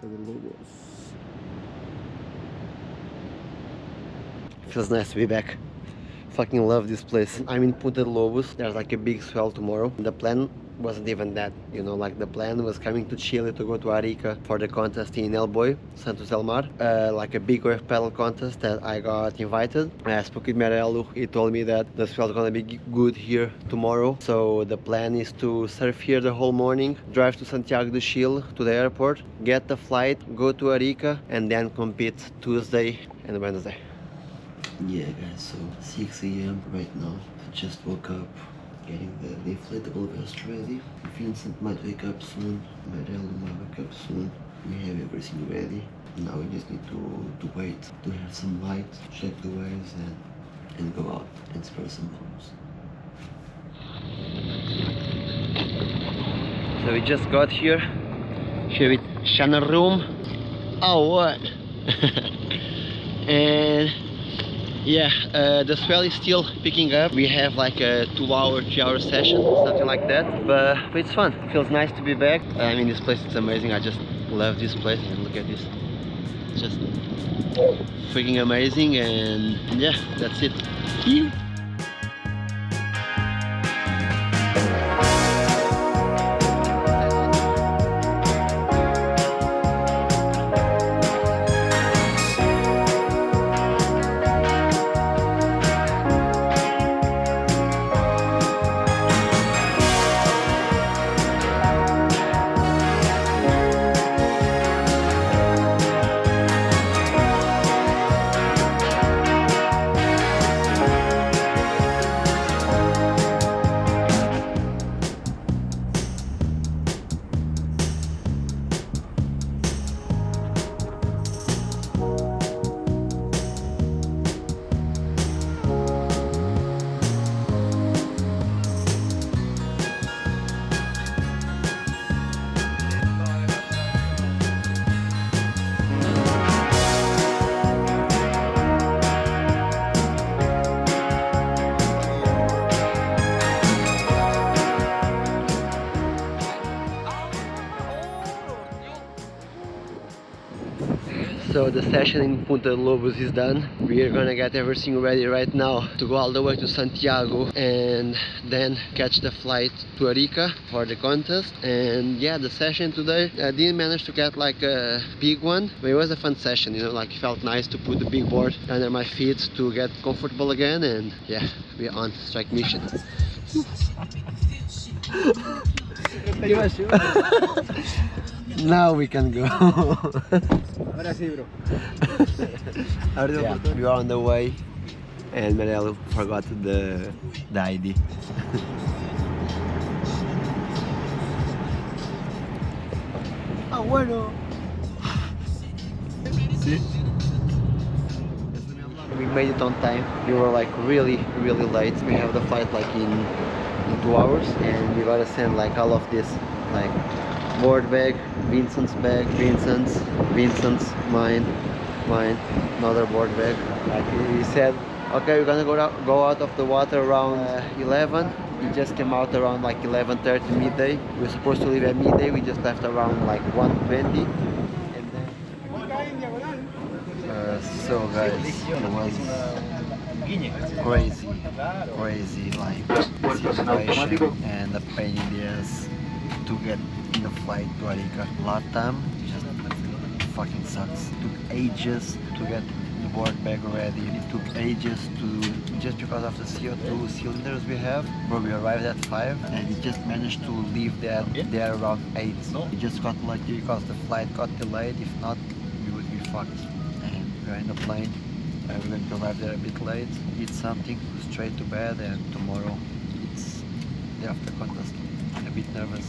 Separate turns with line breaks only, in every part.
Punta de Lobos. Feels nice to be back. Fucking love this place. I'm in Punta de Lobos. There's like a big swell tomorrow. The plan wasn't even that, you know, like the plan was coming to Chile to go to Arica for the contest in El Boy, Santos Del Mar, like a big wave paddle contest that I got invited. I spoke with Merello. He told me that the swell is gonna be good here tomorrow, so the plan is to surf here the whole morning, drive to Santiago de Chile to the airport, get the flight, go to Arica, and then compete Tuesday and Wednesday. Yeah guys, so 6 AM right now. I just woke up, getting the inflatable vest ready. Vincent might wake up soon, Marello might wake up soon. We have everything ready. Now we just need to wait to have some light, check the waves and go out and spray some bombs. So we just got here. Here with Shanna room. Oh what? And yeah, the swell is still picking up. We have like a 2-hour, 3-hour session, something like that. But it's fun. It feels nice to be back. I mean, this place is amazing. I just love this place. And look at this. It's just freaking amazing. And yeah, that's it. So the session in Punta de Lobos is done. We are gonna get everything ready right now to go all the way to Santiago and then catch the flight to Arica for the contest. And yeah, the session today, I didn't manage to get like a big one, but it was a fun session, you know, like it felt nice to put the big board under my feet to get comfortable again. And yeah, we're on strike mission. Now we can go.
Ahora sí, bro.
Yeah, we are on the way, and Marelo forgot the ID.
Ah, bueno.
See? We made it on time. We were like really late. We have the flight like in 2 hours, and we gotta send like all of this, like board bag, Vincent's bag, Vincent's, mine, another board bag. Like he said, okay, we're gonna go out of the water around 11. We just came out around like 11:30 midday. We were supposed to leave at midday. We just left around like 1:20. And then so guys, it was crazy like situation and the pain in the ass to get in the flight to Arica. Last time just fucking sucks. It took ages to get the board bag ready. It took ages to, just because of the CO2 cylinders we have. Bro, we arrived at 5 and we just managed to leave there around 8. We just got lucky because the flight got delayed. If not, we would be fucked. And we're in the plane. We're going to arrive there a bit late, eat something, go straight to bed, and tomorrow it's the after contest. I'm a bit nervous.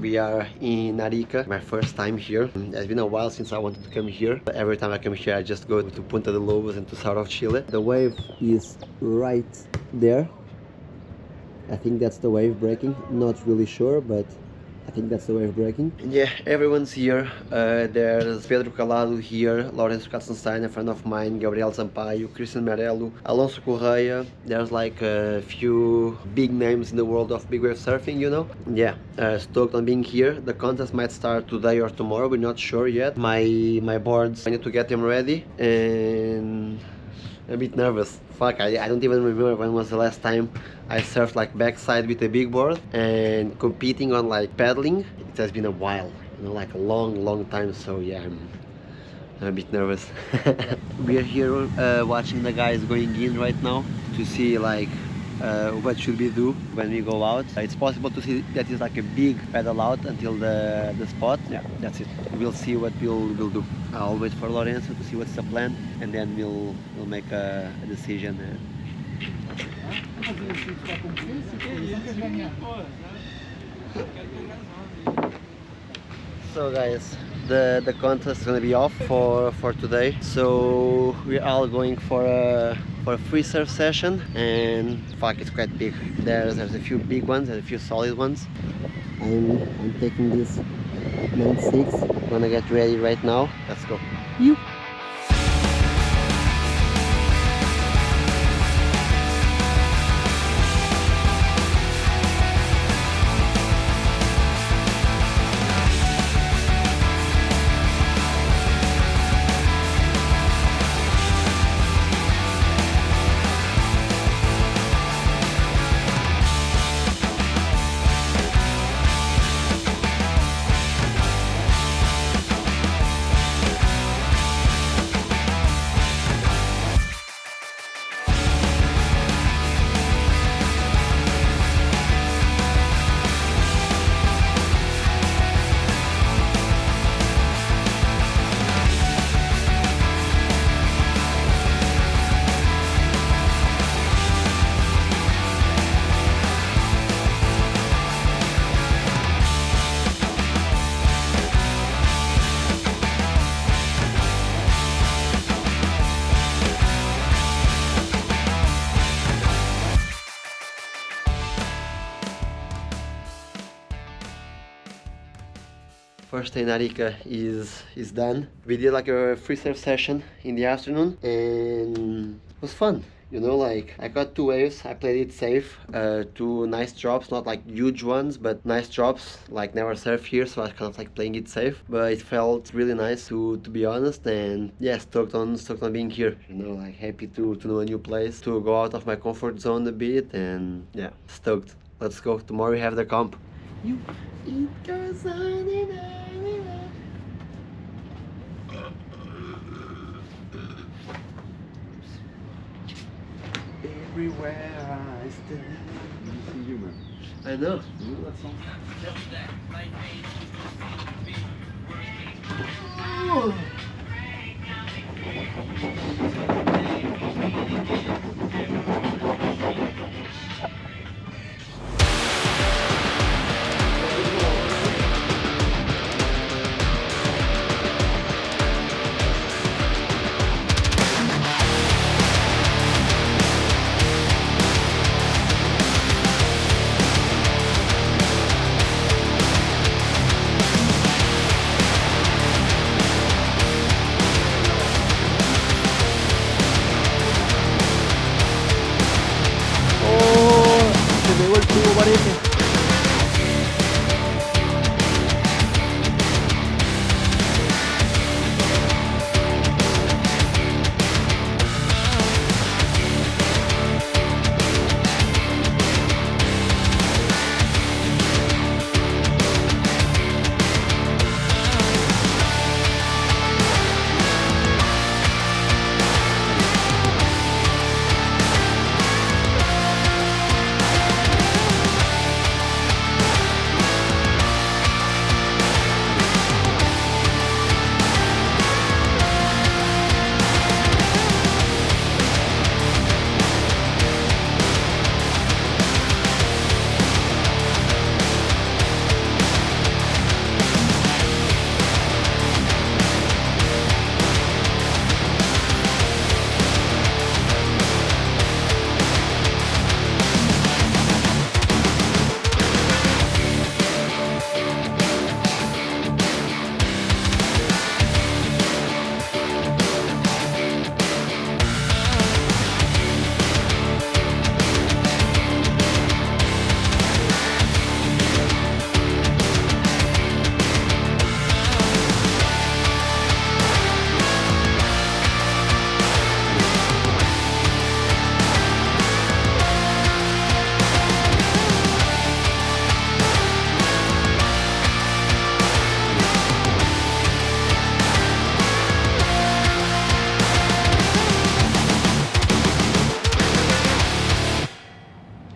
We are in Arica, my first time here. It's been a while since I wanted to come here. But every time I come here, I just go to Punta de Lobos and to south of Chile. The wave is right there. I think that's the wave breaking. Not really sure, but I think that's the way of braking. Yeah, everyone's here. There's Pedro Calado here, Lourenço Katzenstein, a friend of mine, Gabriel Sampaio, Christian Merello, Alonso Correia. There's like a few big names in the world of big wave surfing, you know? Yeah, stoked on being here. The contest might start today or tomorrow, we're not sure yet. My boards, I need to get them ready, and I'm a bit nervous. Fuck, I don't even remember when was the last time I surfed like backside with a big board and competing on like paddling. It has been a while, you know, like a long time. So yeah, I'm a bit nervous. We are here watching the guys going in right now to see like what should we do when we go out. It's possible to see that is like a big pedal out until the spot. Yeah, that's it. We'll see what we'll do. I'll wait for Lorenzo to see what's the plan, and then we'll make a decision. So guys, the contest is gonna be off for today. So we're all going for a free surf session, and fuck, it's quite big. There's a few big ones and a few solid ones. I'm taking this 96. Gonna get ready right now. Let's go. You. First day in Arica is done. We did like a free surf session in the afternoon, and it was fun. You know, like I got 2 waves, I played it safe, 2 nice drops, not like huge ones, but nice drops, like never surf here, so I was kind of like playing it safe, but it felt really nice to be honest, and yeah, stoked on being here. You know, like happy to know a new place, to go out of my comfort zone a bit, and yeah, stoked. Let's go. Tomorrow we have the comp. It goes on and on. Everywhere I stand.
See you, man.
I know.
You know that song?
Oh. Parece.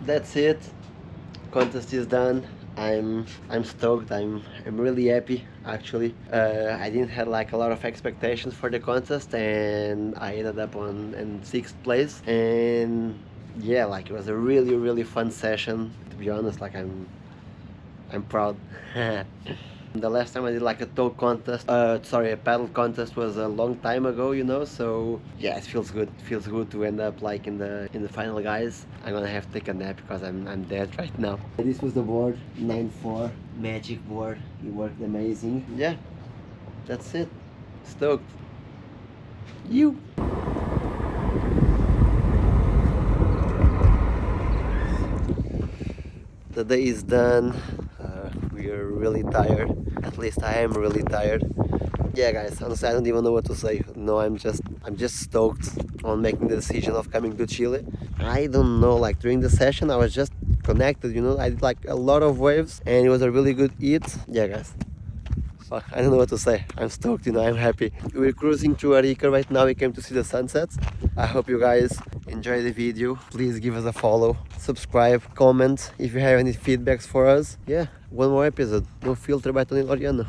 that's it. Contest is done. I'm stoked. I'm really happy actually. I didn't have like a lot of expectations for the contest, and I ended up on in 6th place. And yeah, like it was a really fun session. To be honest, like I'm proud. The last time I did like a tow contest, sorry, a paddle contest was a long time ago, you know. So yeah, it feels good. It feels good to end up like in the final, guys. I'm gonna have to take a nap because I'm dead right now. This was the board, 9-4 magic board. It worked amazing. Yeah, that's it. Stoked. You. The day is done. We are really tired. At least I am really tired. Yeah, guys, honestly, I don't even know what to say. No, I'm just stoked on making the decision of coming to Chile. I don't know, like during the session, I was just connected, you know. I did like a lot of waves, and it was a really good eat. Yeah, guys. Fuck, I don't know what to say. I'm stoked, you know. I'm happy. We're cruising through Arica right now. We came to see the sunsets. I hope you guys enjoy the video. Please give us a follow, subscribe, comment if you have any feedbacks for us. Yeah, one more episode. No filter by Tony Laureano.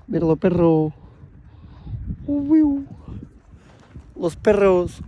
Mira los perros. Los perros.